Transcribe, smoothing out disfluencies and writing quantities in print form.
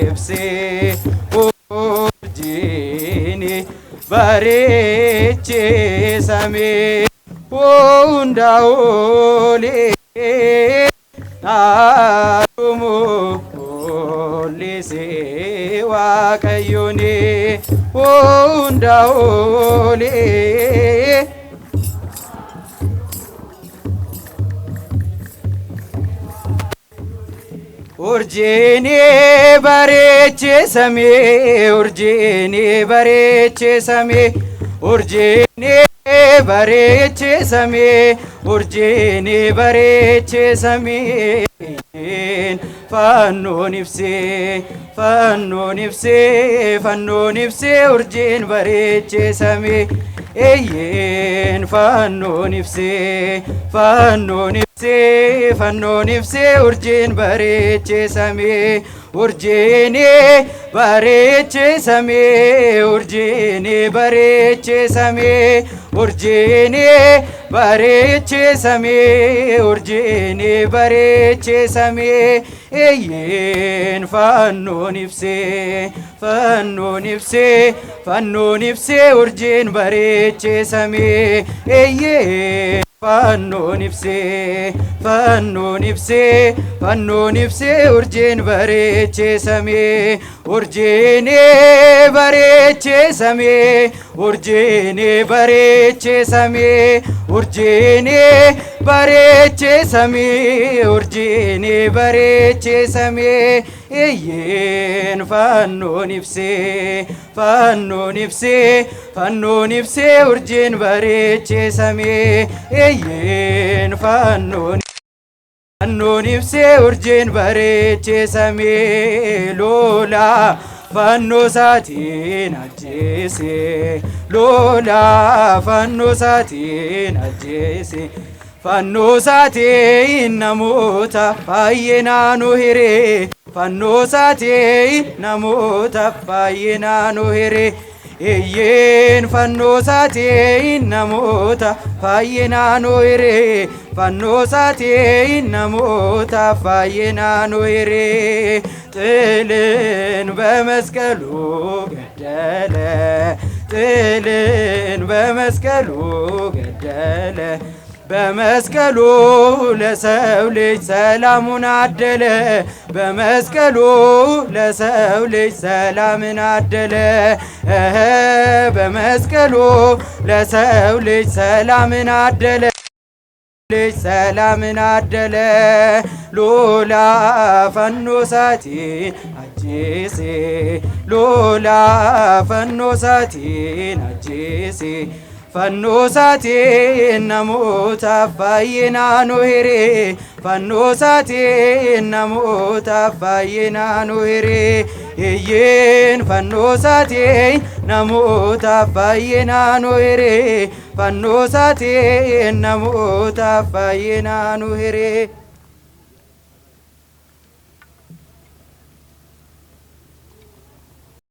ibsee urjiini bareechee samii hunda olee naadumu mul'isee waaqayyooni hunda olee. Urjiini bareechee samii urjiini bareechee samii urjiini bareechee samii urjiini bareechee samii fannoon ibsee fannoon ibsee fannoon ibsee urjiin bareechee samii eeyyeen fannoon ibsee fannoon ibsee fannoon ibsee urjiin bareechee samii urjiini bareechee samii urjiini bareechee samii urjiini bareechee samii urjiini bareechee samii eeyyeen fannoon ibsee fannoon ibsee fannoon ibsee urjiin bareechee samii eeyyeen fannoon ibsee fannoon ibsee fannoon ibsee urjiin bareechee samii urjiini bareechee samii urjiini bareechee samii urjiini bareechee samii urjiini bareechee samii eeyyeen fannoon ibsee fannoon ibsee fannoon ibsee urjiin bareechee samii eeyyeen fannoon ibsee urjiin bareechee samii lolaa fannoo isaatiin ajjeese lolaa fannoo isaatiin ajjeese fannoo isaatiin namoota baay'ee naannoo hiree fannoo isaatiin namoota baay'ee naannoo hiree eeyyeen fannoo isaatiin namoota baay'ee naannoo hiree fannoo isaatiin namoota baay'ee naannoo hiree ጥልን በመስቀሉ ገደለ ጥልን በመስቀሉ ገደለ በመስቀሉ ለሰው ልጅ ሰላሙን አደለ በመስቀሉ ለሰው ልጅ ሰላምን አደለ በመስቀሉ ለሰው ልጅ ሰላምን አደለ ልጅ ሰላምን አደለ ሎላ ፈኖ ሳቲን አጄሴ ሎላ ፈኖ ሳቲን አጄሴ ፈኖ ሳቲን ናሞታ ባየና ኖሄሬ ፈኖ ሳቲን ናሞታ ባየና ኖሄሬ እየን ፈኖ ሳቲን ናሞታ ባየና ኖሄሬ ፈኖ ሳቲን ናሞታ ባየና ኖሄሬ